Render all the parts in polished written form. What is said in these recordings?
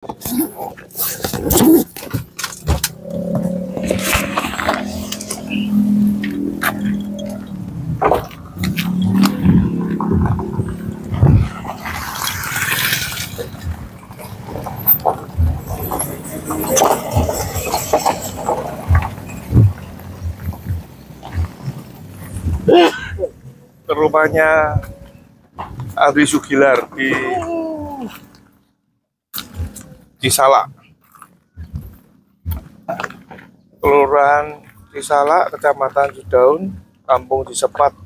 Ke rumahnya Andri Sugilar di Cisalak, Kelurahan Cisalak, Kecamatan Cidaun, Kampung Cisepat,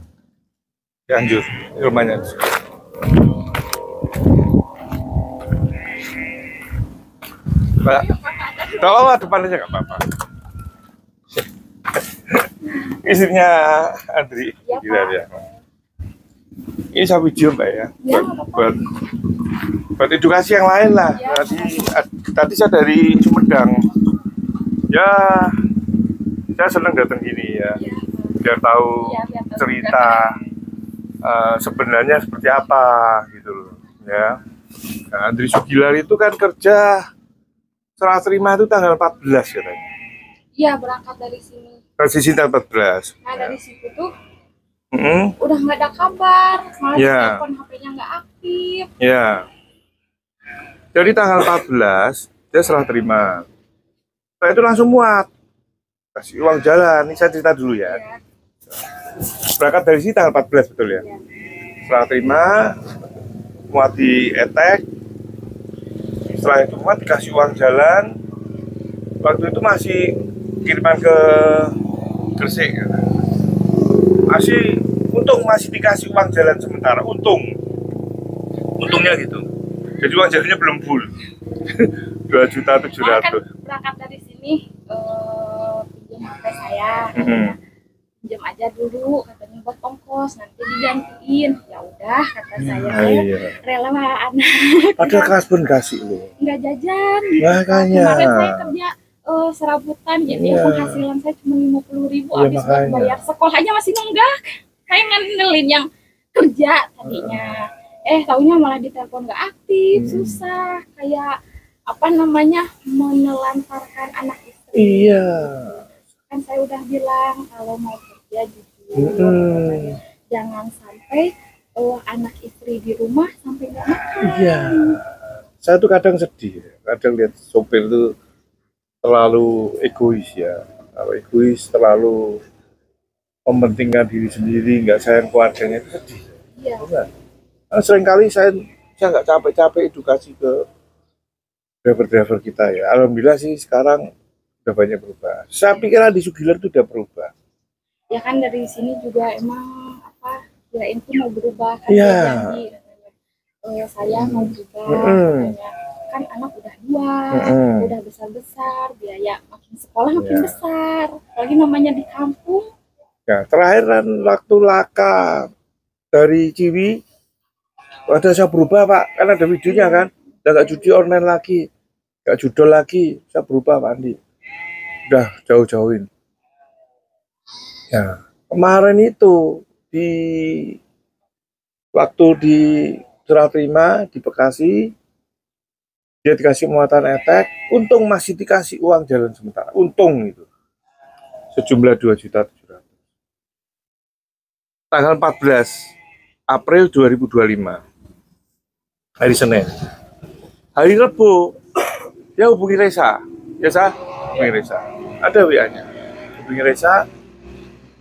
Cianjur. Rumahnya. Mbak, kalau depan aja nggak apa-apa. Istrinya Andri Sugilar ya. Ini saya video Mbak ya, buat edukasi yang lain lah. Tadi saya dari Sumedang, ya saya senang datang gini ya, biar tahu cerita sebenarnya seperti apa gitu loh ya. Nah, Andri Sugilar itu kan kerja serah terima itu tanggal 14 katanya. Iya, berangkat dari sini. Dari sini tanggal 14. Nah, dari situ tuh udah nggak ada kabar, malah telepon HP-nya nggak aktif. Ya. Jadi tanggal 14 dia serah terima. Setelah itu langsung muat, kasih uang jalan. Ini saya cerita dulu ya. Berangkat dari sini tanggal 14 betul ya. Serah terima, muat di etek. Setelah itu muat dikasih uang jalan. Waktu itu masih kiriman ke Gresik. Masih dikasih uang jalan sementara, untungnya gitu. Jadi uang jalannya belum full. 2.700.000. Kan berangkat dari sini pinjam HP saya, pinjam aja dulu katanya buat ongkos, nanti digantiin. Ya udah kata saya, rela anak. Padahal kas pun kasih loh. Nggak jajan. Makanya. Kemarin saya kerja serabutan, jadi penghasilan saya cuma 50.000, habis buat bayar sekolah aja masih nunggak. Saya ngandelin yang kerja tadinya, taunya malah ditelepon nggak aktif, susah, kayak apa namanya, menelantarkan anak istri. Iya. Kan saya udah bilang kalau mau kerja jujur, jangan sampai anak istri di rumah sampai nggak makan. Iya. Saya tuh kadang sedih, kadang lihat sopir tuh terlalu egois ya, terlalu mementingkan diri sendiri, nggak sayang keluarganya, itu sedih. Iya. Karena seringkali saya nggak capek-capek edukasi ke driver-driver kita ya. Alhamdulillah sih sekarang udah banyak berubah. Saya pikir Andri Sugilar itu udah berubah. Ya kan dari sini juga emang apa, kirain tuh mau berubah kan, janji saya mau berubah, katanya kan anak udah 2, udah besar-besar, biaya makin sekolah makin besar, apalagi namanya di kampung. Ya, terakhiran waktu Laka dari Ciwi, ada saya berubah Pak, kan ada videonya kan, udah nggak judi online lagi, nggak judol lagi, saya berubah Pak Andi, udah jauh-jauhin. Ya, kemarin itu waktu di serah terima di Bekasi, dia dikasih muatan etek, untung masih dikasih uang jalan sementara, untung itu sejumlah 2.700.000. Tanggal 14 April 2025, hari Senin. Hari Rabu, dia hubungi Reza. Biasa hubungi Reza. Ada WA-nya. Hubungi Reza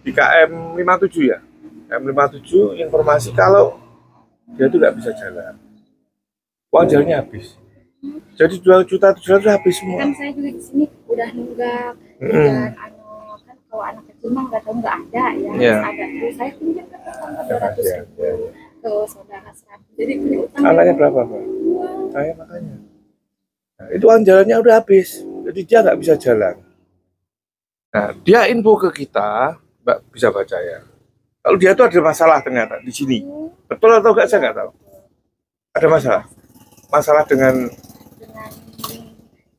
di KM 57 ya. KM 57 informasi kalau dia tuh nggak bisa jalan. Uang jalannya habis. Jadi 2.700.000 habis semua. Kan saya juga di sini udah nunggak, dan kan kalau anak kecil mah nggak tahu nggak ada ya, ada tuh saya pinjam ke tetangga 200.000 ke saudara 100. Jadi punya utang. Anaknya berapa Pak? Saya makanya. Nah, itu uang jalannya udah habis, jadi dia nggak bisa jalan. Nah, dia info ke kita, Mbak bisa baca ya. Kalau dia tuh ada masalah ternyata di sini, betul atau enggak saya nggak tahu. Ada masalah dengan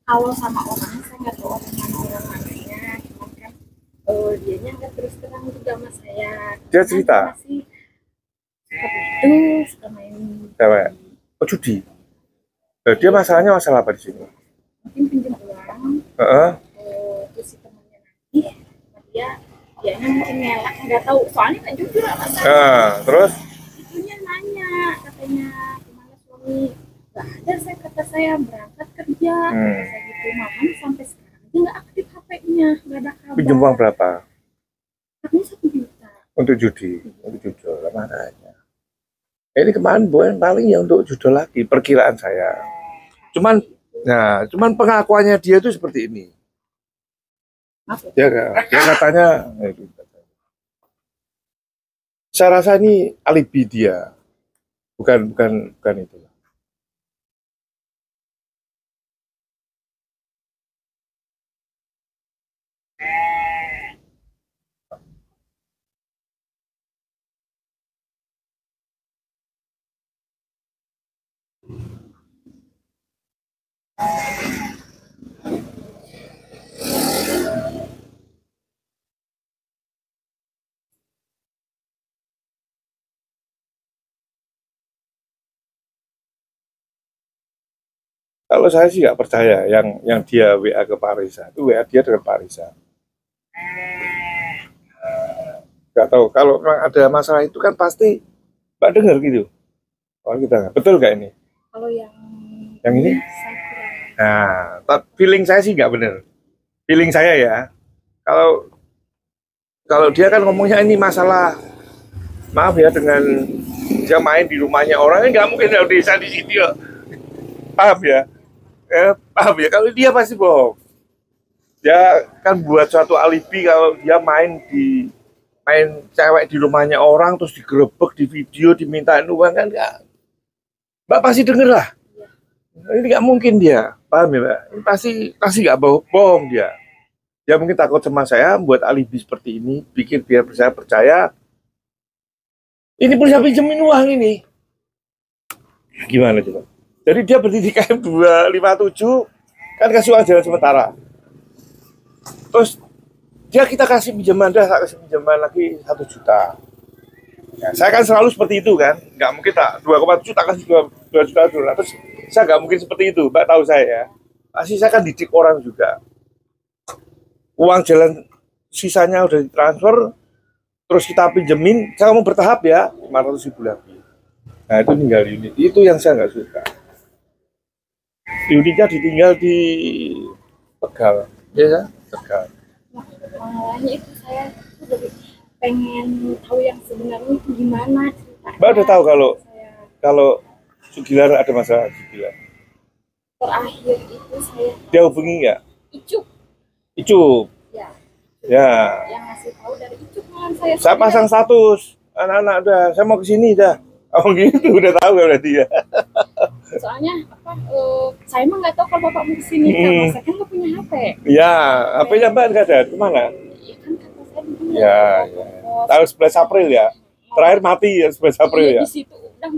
kalau sama orang, saya nggak tahu orang mananya, cuman kan dianya nggak terus terang juga sama saya. Dia cerita. Masih suka main. Cewek. Oh, judi. Nah, dia masalahnya masalah apa di sini? Mungkin pinjam uang, Heeh. terus si temannya nanti dia dianya mungkin ngelak, nggak tahu soalnya nggak jujur sama saya. Nah, terus Itunya nanya katanya gimana suami, nggak ada, saya kata saya berangkat kerja, saya gitu, makanya sampai sekarang aja nggak aktif HP-nya, nggak ada kabar. pinjam uang berapa? Katanya 1 juta. Untuk judi, untuk judul, makanya. Ini kemarin bukan paling ya untuk judul lagi, perkiraan saya. Cuman pengakuannya dia itu seperti ini. Dia katanya, saya rasa ini alibi dia, bukan itu. Kalau saya sih nggak percaya yang dia WA ke Pak Reza, itu WA dia dengan Pak Reza. Nggak tahu, kalau memang ada masalah itu kan pasti Mbak dengar gitu. Kalau kita nggak, betul nggak ini? Kalau yang ini? Nah, feeling saya sih nggak benar. Feeling saya ya, kalau dia kan ngomongnya ini masalah, maaf ya, dengan dia main di rumahnya orang, nggak mungkin ada desa di situ ya. Paham ya? Paham ya? Kalau dia pasti bohong. Dia kan buat suatu alibi kalau dia main cewek di rumahnya orang, terus digerebek, di video, dimintain uang, kan nggak. Mbak pasti denger lah. Ini nggak mungkin dia, paham ya Mbak? Ini pasti nggak bohong dia. Dia mungkin takut sama saya, buat alibi seperti ini, bikin biar saya percaya. Ini bisa pinjemin uang ini. Gimana coba? Jadi dia berdiri di KM 257, kan kasih uang jalan sementara. Terus kita kasih pinjaman, saya kasih pinjaman lagi 1 juta. Ya, saya kan selalu seperti itu kan, nggak mungkin tak 2,7 tak kasih 2 juta dulu. Terus saya nggak mungkin seperti itu, Mbak tahu saya ya. Pasti saya kan didik orang juga. Uang jalan sisanya udah ditransfer, terus kita pinjemin, saya mau bertahap ya, 500 ribu lagi. Nah itu tinggal unit, itu yang saya nggak suka. Unitnya ditinggal di Tegal, ya Tegal. Masalahnya itu saya lebih pengen tahu yang sebenarnya itu gimana ceritanya. Mbak udah tahu kalau Sugilar ada masalah Sugilar. Terakhir itu saya Dia hubungi nggak? Icuk. Ya. Yang ngasih tahu dari Icuk malah saya pasang status, anak-anak udah, saya mau ke sini dah. Oh gitu, udah tahu berarti ya. Soalnya saya mah nggak tahu kalau bapak mau kesini, karena saya kan nggak punya HP. Ya, HP-nya Mbak nggak ada, kemana? Iya kan kata saya di rumah. Ya. Tanggal 11 April ya. Terakhir mati ya 11 April ya. Di situ udah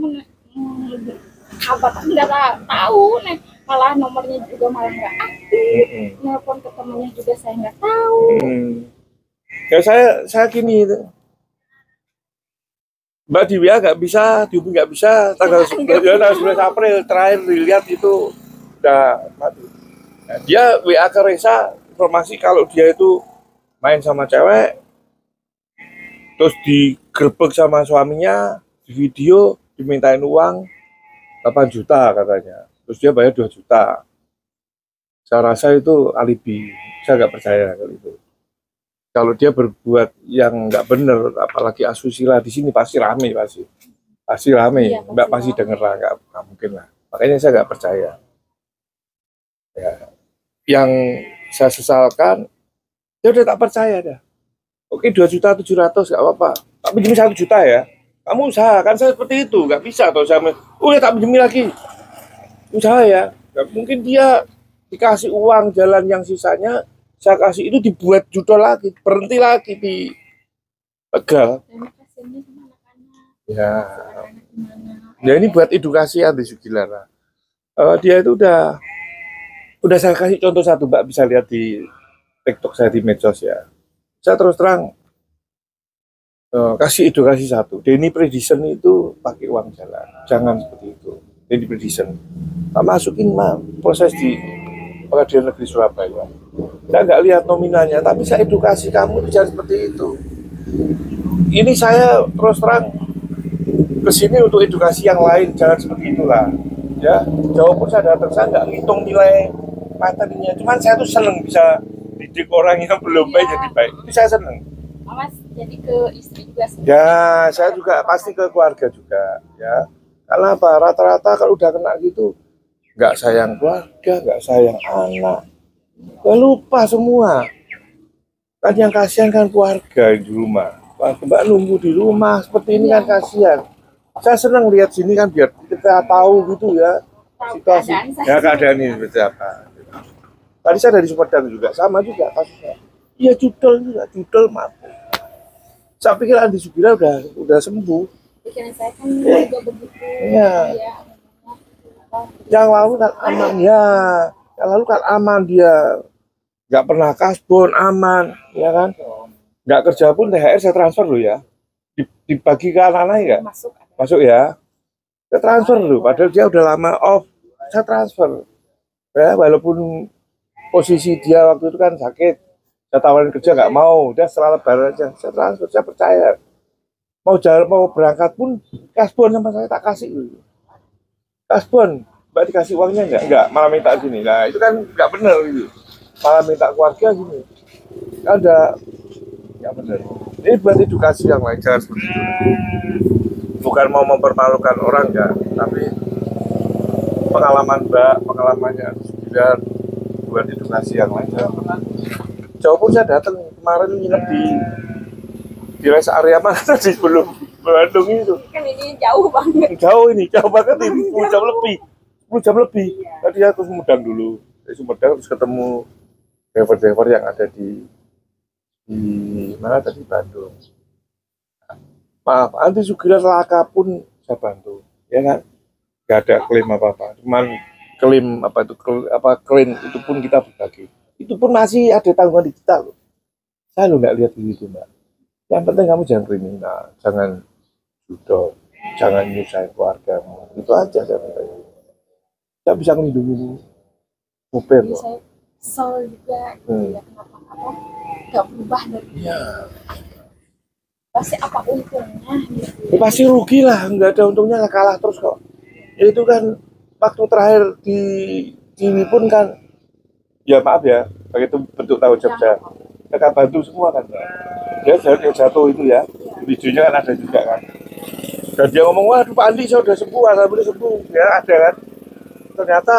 kabar nggak tahu nih, malah nomornya juga malah nggak aktif. Nelpon ke temannya juga saya nggak tahu. Ya saya gini itu. Mbak di WA nggak bisa, dihubungi nggak bisa, tanggal 11 April terakhir dilihat itu udah mati. Nah, dia WA ke Reza informasi kalau dia itu main sama cewek, terus digerebek sama suaminya, di video, dimintain uang 8 juta katanya, terus dia bayar 2 juta. Saya rasa itu alibi, saya nggak percaya kalau itu. Kalau dia berbuat yang nggak benar, apalagi asusila di sini pasti rame, pasti rame. Iya, Mbak pasti denger lah, nggak mungkin lah. Makanya saya nggak percaya. Ya. Yang saya sesalkan, dia udah tak percaya dah. Oke 2.700.000 nggak apa-apa, tak pinjemin 1 juta ya. Kamu usaha, kan saya seperti itu, nggak bisa atau saya udah tak pinjemin lagi. Usaha ya, nggak mungkin dia dikasih uang jalan yang sisanya. Saya kasih itu dibuat judul lagi, berhenti lagi di Tegal. Ya, ya ini buat edukasi anti Sugilar. Dia itu udah saya kasih contoh satu, Mbak bisa lihat di TikTok saya di medsos ya. Saya terus terang kasih edukasi satu. Denny Prediction itu pakai uang jalan, jangan seperti itu. ini petition. Tak masukin proses di Pengadilan Negeri Surabaya. Saya nggak lihat nominalnya, tapi saya edukasi kamu bicara seperti itu. Ini saya terus terang kesini untuk edukasi yang lain, jangan seperti itulah. Ya, jauh pun saya datang, saya nggak ngitung nilai materinya. Cuman saya tuh seneng bisa didik orang yang belum baik jadi baik. Itu saya seneng. Mas jadi ke istri juga sih. Ya, saya juga pasti ke keluarga juga. Ya, karena apa? Rata-rata kalau udah kena gitu, nggak sayang keluarga, nggak sayang anak, nggak lupa semua. Kan yang kasihan kan keluarga di rumah. Mbak nunggu di rumah seperti ini kan kasihan. Saya senang lihat sini kan biar kita tahu gitu ya situasi. Ya keadaan ini seperti apa. Tadi saya dari Sumedang juga, sama juga kasusnya. Iya judul juga, judul mati. Saya pikir Andi Sugila udah sembuh. Pikiran saya kan juga begitu. Iya. Yang lalu kan aman ya, yang lalu kan aman dia, nggak pernah kasbon aman, ya kan? Nggak kerja pun THR saya transfer loh ya, dibagi ke anak-anak ya, masuk ya, saya transfer loh. Padahal dia udah lama off, saya transfer. Ya walaupun posisi dia waktu itu kan sakit, saya tawarin kerja nggak mau, dia setelah lebaran aja, saya transfer, saya percaya. Mau jalan mau berangkat pun kasbon sama saya tak kasih loh. Kasbon, Mbak dikasih uangnya enggak, malah minta gini. Nah, itu kan enggak benar gitu. Malah minta keluarga gini. Ada enggak benar. Ini buat edukasi yang lain, jangan seperti itu. Bukan mau mempermalukan orang enggak, tapi pengalaman Mbak, pengalamannya sudah buat edukasi yang lain. Jauh pun saya datang kemarin nginep di rest area mana tadi sebelum Bandung itu. Kan ini jauh banget. Jauh banget ini, 10 jam lebih. 10 jam lebih. Tadi aku Sumedang dulu. Dari Sumedang terus ketemu driver-driver yang ada di mana tadi Bandung. Maaf, Andi Sugila Laka pun saya bantu, ya kan? Gak ada klaim apa-apa. Cuman klaim klaim itu pun kita berbagi. Itu pun masih ada tanggungan di kita loh. Saya lo nggak lihat begitu Mbak. Yang penting kamu jangan kriminal, jangan judo, jangan nyusahin keluargamu. Itu aja saya minta. Saya bisa melindungi supir loh. Saya kesel juga ya kenapa nggak berubah dari pasti apa untungnya gitu. Ya, pasti rugi lah, nggak ada untungnya lah, kalah terus kok. Ya, itu kan waktu terakhir di TV pun kan, ya maaf ya, begitu bentuk tanggung jawab saya. Mereka bantu semua kan, ya jatuh itu ya, videonya kan ada juga kan. Dan dia ngomong, waduh Pak Andi saya udah sembuh, alhamdulillah sembuh, ya ada kan. Ternyata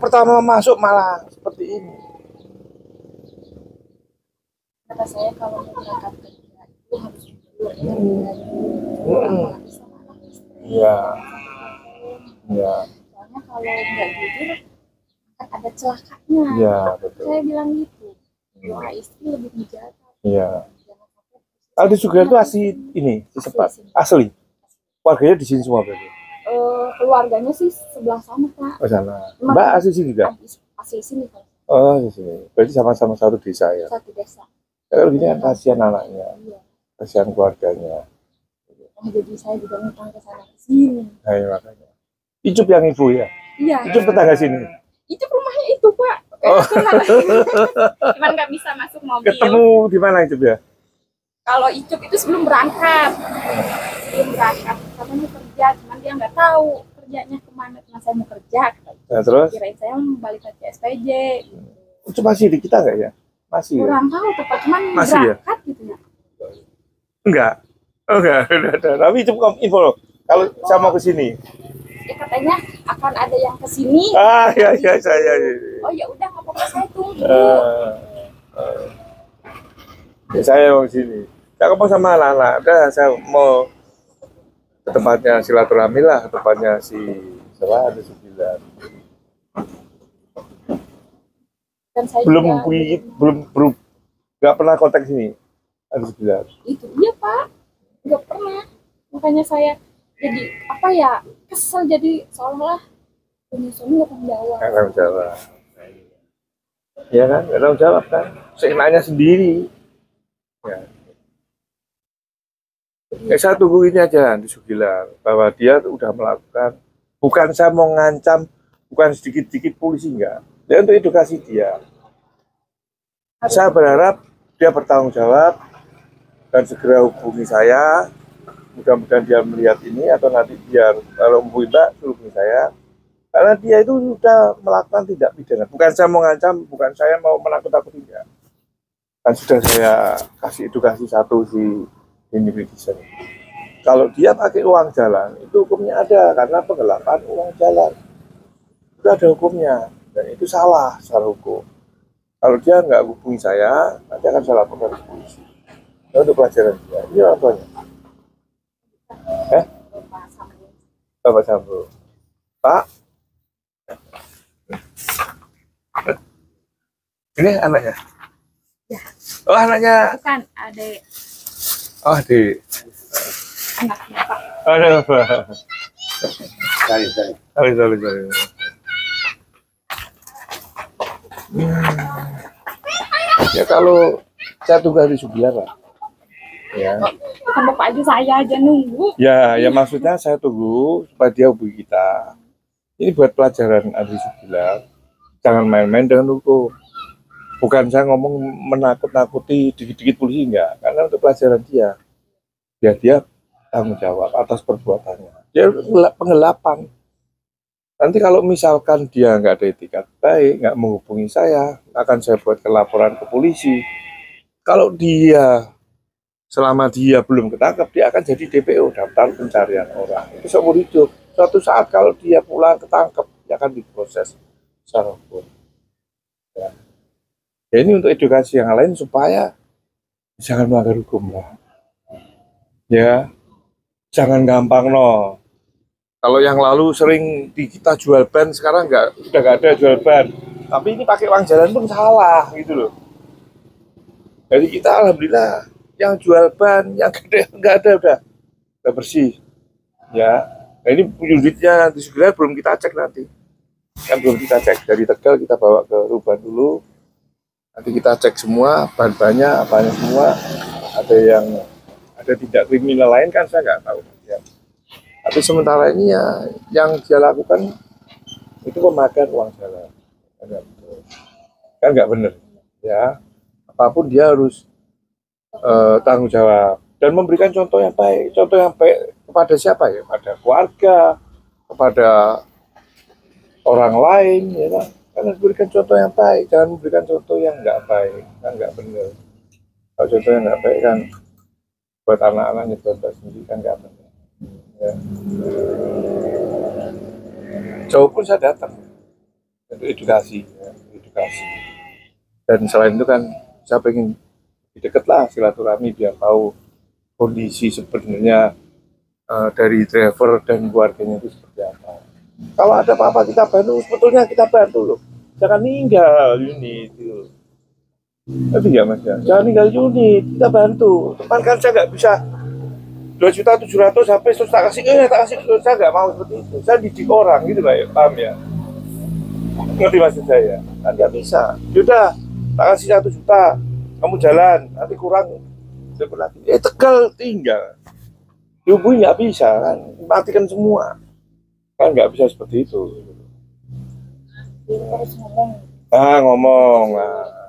pertama masuk malah seperti ini. Kata saya kalau mau berangkat kerja itu harus jujur ya. Iya. Iya. Soalnya kalau nggak jujur akan ada celakanya. Iya betul. Saya bilang gitu. Doa istri lebih menjaga. Iya. Andi Sugila itu asli ini, di Sepat. Asli. Keluarganya di sini semua berarti. Keluarganya sih sebelah sana Pak. Oh sana. Mbak asli sini juga? Asli sini Pak. Oh di sini. Berarti sama-sama satu desa ya? Satu desa. Kalau gini kan kasihan anaknya, kasihan keluarganya. Jadi saya juga ngutang ke sana ke sini. Nah, makanya. Icup yang ibu ya? Iya. Icup tetangga sini? Icup rumahnya itu Pak. Oh. Cuman nggak bisa masuk mobil. Ketemu di mana Icup ya? Kalau Icup itu sebelum berangkat. Karena mau kerja, cuman dia nggak tahu kerjanya kemana. Karena saya mau kerja. Nah, terus? Kirain saya mau balik ke SPJ. Icup masih di kita nggak ya? Masih kurang tahu tuh Pak, cuman masih berangkat ya? Gitu ya. Enggak. Oh enggak, udah ada. Tapi cukup info loh. Kalau saya mau ke sini. Ya, katanya akan ada yang ke sini. Ya saya. Oh ya udah nggak apa-apa saya tunggu. Ya saya mau ke sini. Saya ngomong sama anak-anak, udah saya mau ke tempatnya silaturahmi lah, ke tempatnya si siapa ada 9. Belum nggak pernah kontak sini ada 9. Itu iya Pak, nggak pernah. Makanya saya jadi apa ya, kesel, jadi seolah-olah punya suami nggak tanggung jawab. Nggak tanggung jawab. Ya kan, nggak tanggung jawab kan, seenaknya sendiri. Ya. Saya tunggu ini aja di Sugila bahwa dia udah melakukan Bukan saya mau ngancam, bukan sedikit-sedikit polisi, enggak. Ya untuk edukasi dia. Saya berharap dia bertanggung jawab dan segera hubungi saya. Mudah-mudahan dia melihat ini atau nanti dia kalau hubungi Mbak, suruh hubungi saya. Karena dia itu sudah melakukan tindak pidana. Bukan saya mau ngancam, bukan saya mau menakut-nakuti dia. Kan sudah saya kasih edukasi satu si ini netizen. Kalau dia pakai uang jalan, itu hukumnya ada karena penggelapan uang jalan. Itu ada hukumnya dan itu salah secara hukum. Kalau dia nggak hubungi saya, nanti akan saya laporkan ke polisi. Itu untuk pelajaran dia. Ini orang tuanya. Bapak Sambo. Pak, ini anaknya? Ya. Oh, anaknya. Bukan, adik. Oh, adik. Anaknya Pak. Aduh, Pak. Sorry. Ya kalau saya tunggu hari 9 Pak. Ya. Bukan Bapak aja, saya aja nunggu. Ya maksudnya saya tunggu supaya dia hubungi kita. Ini buat pelajaran hari 9. Jangan main-main dengan hukum. Bukan saya ngomong menakut-nakuti dikit-dikit polisi, enggak. Karena untuk pelajaran dia. Biar dia tanggung jawab atas perbuatannya. Dia penggelapan. Nanti kalau misalkan dia nggak ada etikat baik, nggak menghubungi saya, akan saya buatkan laporan ke polisi. Kalau dia selama dia belum ketangkep, dia akan jadi DPO, daftar pencarian orang. Itu seumur hidup. Suatu saat kalau dia pulang ketangkep, dia akan diproses secara hukum. Ya. Ya, ini untuk edukasi yang lain supaya jangan melanggar hukum lah. Ya, jangan gampang no. Kalau yang lalu sering kita jual ban, sekarang udah nggak ada jual ban. Tapi ini pakai uang jalan pun salah gitu loh. Jadi kita alhamdulillah yang jual ban, yang nggak ada udah bersih. Ya, nah ini unitnya nanti segera belum kita cek nanti. Kan belum kita cek dari Tegal kita bawa ke Ruban dulu. Nanti kita cek semua bahan-bahannya, apanya semua. Ada tindak kriminal lain kan saya nggak tahu. Ya. Tapi sementara ini ya yang dia lakukan itu pemakaian uang jalan. Kan nggak benar. Ya, apapun dia harus tanggung jawab dan memberikan contoh yang baik. Contoh yang baik kepada siapa ya? Pada keluarga, kepada orang lain, ya kan? Karena memberikan contoh yang baik, jangan memberikan contoh yang nggak baik, kan nggak benar. Kalau contoh yang nggak baik kan buat anak-anaknya, buat sendiri kan nggak benar. Ya. Jauh pun saya datang untuk edukasi, ya, edukasi. Dan selain itu kan saya pengen deket lah silaturahmi biar tahu kondisi sebenarnya dari driver dan keluarganya itu seperti apa. Kalau ada apa-apa kita bantu, sebetulnya kita bantu loh. Jangan ninggal unit itu. Tapi ya mas ya, jangan ninggal unit, kita bantu. Teman kan saya nggak bisa 2.700.000 sampai terus tak kasih, saya nggak mau seperti itu. Saya didik orang gitu lah ya, paham ya? Ngerti maksud saya? Kan nggak bisa. Yaudah, tak kasih 1 juta, kamu jalan, nanti kurang lagi. Tegal tinggal. Dihubungi nggak bisa kan, matikan semua. Kan nggak bisa seperti itu. Harus ngomong.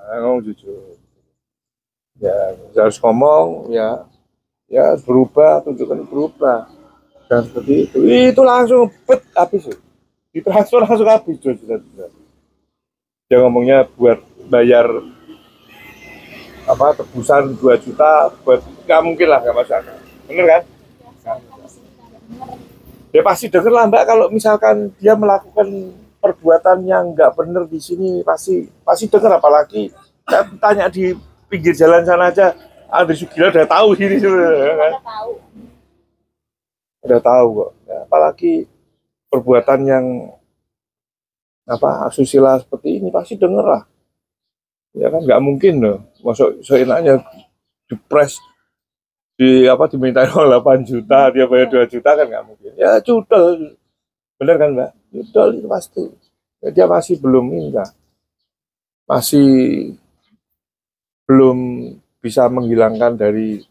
Ngomong jujur. Ya, harus ngomong, ya berubah, tunjukkan berubah. Dan seperti itu. Itu langsung habis. Ditransfer langsung habis. Dia ngomongnya buat bayar tebusan 2 juta buat nggak mungkin lah, nggak masalah. Bener kan? Ya pasti denger lah Mbak, kalau misalkan dia melakukan perbuatan yang nggak bener di sini pasti denger, apalagi saya tanya di pinggir jalan sana aja, Andri Sugila udah tahu sini sebenarnya kan? Udah tahu kok. Ya, apalagi perbuatan yang asusila seperti ini pasti denger lah. Ya kan nggak mungkin loh, masuk seenaknya dipres dimintain uang 8 juta, dia bayar 2 juta kan nggak mungkin. Ya cudel, bener kan Mbak? Cudel itu pasti. Ya, dia masih belum masih belum bisa menghilangkan dari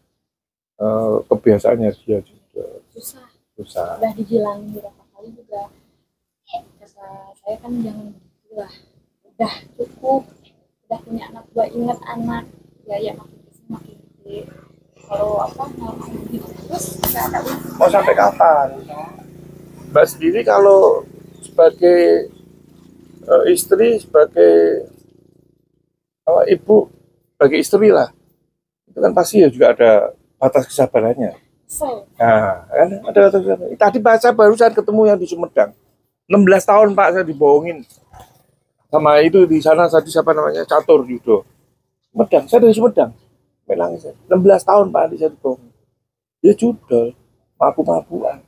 kebiasaannya dia juga. Susah. Udah dibilangin berapa kali juga kata saya kan jangan gitu lah, udah cukup, udah punya anak dua, ingat anak ya makin kesini makin gede. Kalau apa ngelakuin gitu terus nggak ada ujungnya. Mau sampai kapan? Mbak sendiri kalau sebagai istri, sebagai ibu, sebagai istri lah, itu kan pasti ya juga ada batas kesabarannya. So, Nah, kan ada batas kesabaran. Tadi baca barusan ketemu yang di Sumedang. 16 tahun Pak saya dibohongin. Sama itu di sana tadi siapa namanya? Catur Yudo. Sumedang, saya dari Sumedang. Menangis. 16 tahun Pak saya dibohongin. Dia judol, mapu-mapuan.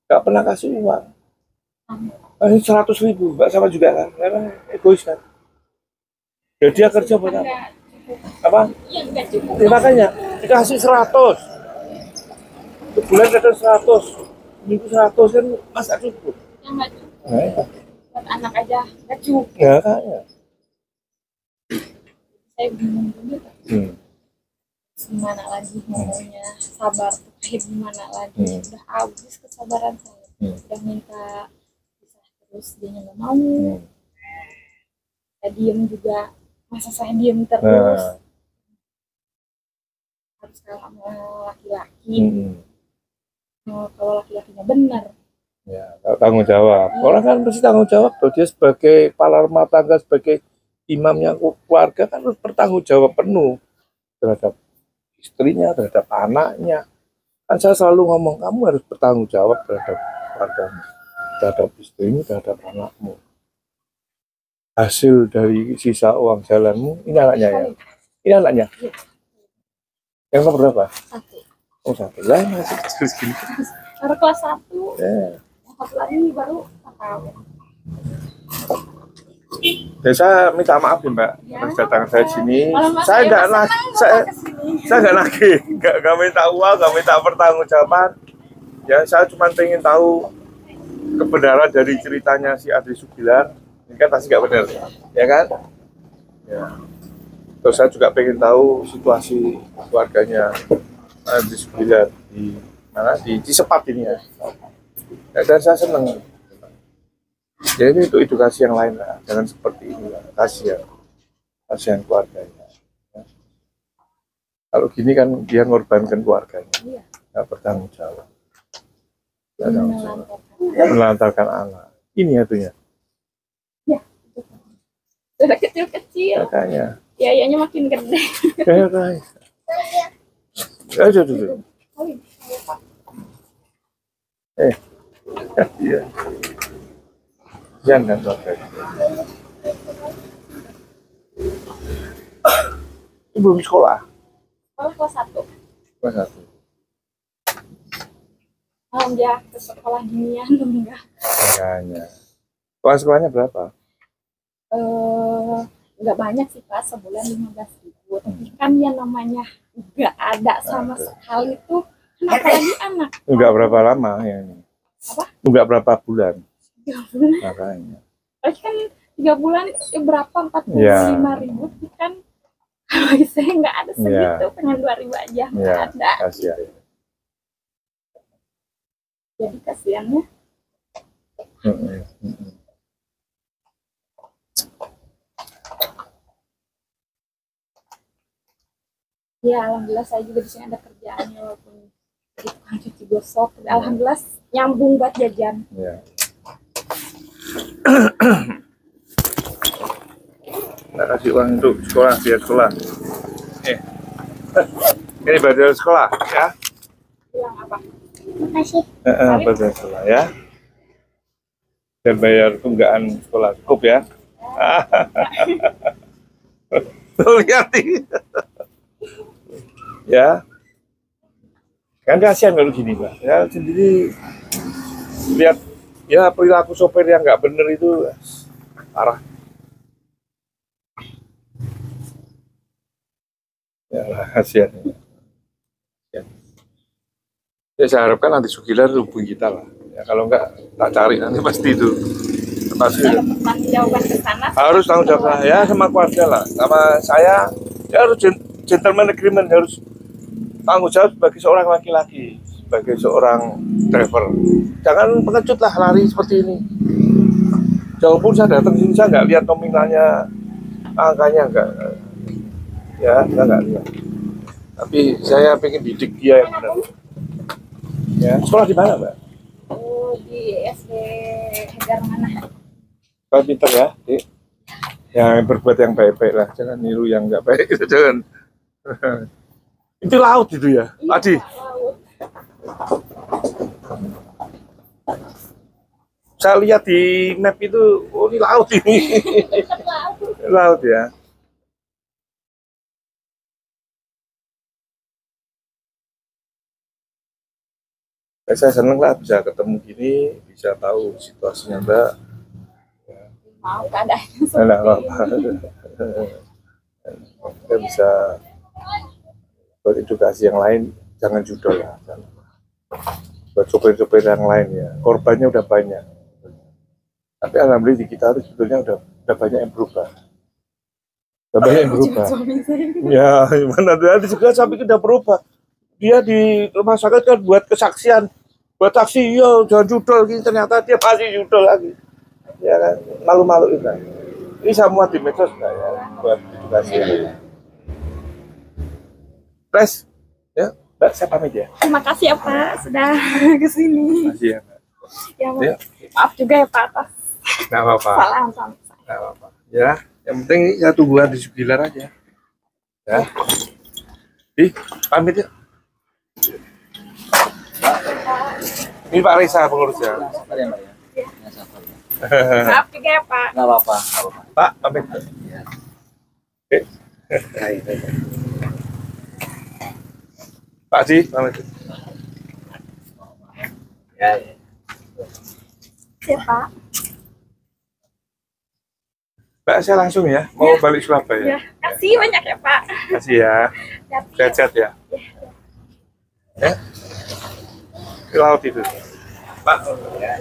Gak pernah kasih uang. Kasih 100.000, Mbak sama juga kan? Karena egois kan. Jadi dia kerja buat apa? nggak cukup. Apa? Iya nggak cukup. Ya, makanya dikasih 100. Sebulan kadang 100. Minggu 100 kan masa cukup. Ya nggak cukup. Nah, Buat anak aja nggak cukup. ya kayaknya. Saya bingung juga. Gimana lagi ngomongnya, sabar tuh kayak gimana lagi. Udah habis kesabaran saya. Udah minta pisah terus dia nggak mau. Saya diem juga, masa saya diem terus. Harus kalah sama laki-laki. Kalau laki-lakinya benar. Ya, tanggung jawab. Orang kan mesti tanggung jawab. Dia sebagai kepala rumah tangga, sebagai imamnya keluarga kan harus bertanggung jawab penuh terhadap istrinya, terhadap anaknya. Kan saya selalu ngomong, kamu harus bertanggung jawab terhadap keluargamu, terhadap istrimu, terhadap anakmu. Hasil dari sisa uang jalanmu, ini anaknya ya? Ini anaknya? Yang nomor berapa? 1. Oh, 1. Lah, masih kecil segini. Baru kelas 1. Ya. Yang satu lagi baru 4 tahun. Ya, saya minta maaf ya Mbak, atas datang saya di sini. Saya nggak nagih, saya nggak nagih, nggak minta uang, nggak minta pertanggungjawaban. Ya, saya cuma pengen tahu kebenaran dari ceritanya si Adri Sugilar. Ini kan pasti nggak benar, ya kan? Ya. Terus saya juga pengen tahu situasi keluarganya Adri Sugilar di mana, di Cisepat ini ya. Dan saya senang. Jadi itu edukasi yang lain lah, jangan seperti ini lah, kasihan keluarganya. Kalau gini kan dia ngorbankan keluarganya, nggak bertanggung jawab, melantarkan anak. Ini itunya. Ya, sudah kecil-kecil. Makanya. Biayanya makin gede. Kayak. Aduh. Iya. Jangan keluarganya. Ini belum sekolah. Kelas 1. Kelas 1. Dia ke sekolah ginian enggak. Makanya. Sekolahnya berapa? Enggak banyak sih Pak, sebulan 15.000. Tapi kan yang namanya enggak ada sama sekali tuh. Kenapa lagi anak? Enggak berapa lama ya ini? Apa? Enggak berapa bulan. 3 bulan. Makanya. Tapi kan 3 bulan berapa? 45.000 kan. Kalau saya nggak ada segitu, pengen 2.000 aja, nggak ada. Kasihan. Jadi kasihannya. Ya alhamdulillah saya juga di sini ada kerjaannya walaupun di tukang cuci gosok. Alhamdulillah nyambung buat jajan. Ya. Nggak kasih uang untuk sekolah, biar sekolah. Ini badal sekolah ya. Bilang apa? Makasih. Badal sekolah ya. Dan bayar tunggakan sekolah cukup ya. Tuh lihat nih. Ya. Kan kasihan kalau gini Pak. Ya sendiri lihat ya perilaku sopir yang nggak bener itu parah. Ya kasihan. Ya saya harapkan nanti Sugilar hubungi kita lah. Ya kalau enggak tak cari nanti pasti itu. Pasti jawaban ke sana. harus tanggung jawab ya sama keluarga lah, sama saya. Ya harus gentleman agreement, harus tanggung jawab sebagai seorang laki-laki, sebagai seorang driver. Jangan pengecut lah lari seperti ini. Walaupun saya datang sini saya nggak lihat nominalnya, angkanya nggak lihat. Tapi saya pengen didik dia yang benar. Ya, sekolah di mana, Mbak? Oh, di SD Hegar mana? Kau pintar ya, Dik. Yang berbuat yang baik-baik lah, jangan niru yang nggak baik. Jangan. Itu laut itu ya, Adi. Laut. Saya lihat di map itu, oh ini laut ini. Laut. Laut ya. Saya seneng lah bisa ketemu gini, bisa tahu situasinya Mbak. Mau keadaannya Nah, seperti apa-apa. Kita bisa buat edukasi yang lain, jangan judol ya. Buat sopir-sopir yang lain ya, korbannya udah banyak. Tapi alhamdulillah di kita itu sebetulnya udah banyak yang berubah. Udah banyak yang berubah. suami saya. Ya, gimana ada juga sampai udah berubah. Dia di rumah sakit kan buat kesaksian, buat saksi, yo jangan judol gini, ternyata dia masih judol lagi. Ya kan, malu-malu itu. Ini semua di medsos ya, buat edukasi. Pres, ya, Mbak, saya pamit ya. Terima kasih ya Pak sudah kesini. Makasih ya, Mbak. Ya, Ya. maaf juga ya Pak atas Nggak apa-apa. kesalahan sama saya. Nggak apa-apa. Ya, yang penting ya tungguan di Sugilar aja. Ya. Pamit ya. Ini Pak Reza pengurusnya. Sabar ya Mbak ya. Ya sabar. Maaf juga ya Pak. Nggak apa-apa. Nggak apa-apa. Pak, pamit. Ya. Oke. Baik, baik. Pak Haji, pamit. Ya, ya. Ya Pak. Mbak, saya langsung ya, mau balik Surabaya. Ya, kasih banyak ya Pak. Kasih ya. Hati-hati. Sehat-sehat ya. Ya. Di laut itu. Pak. Ya.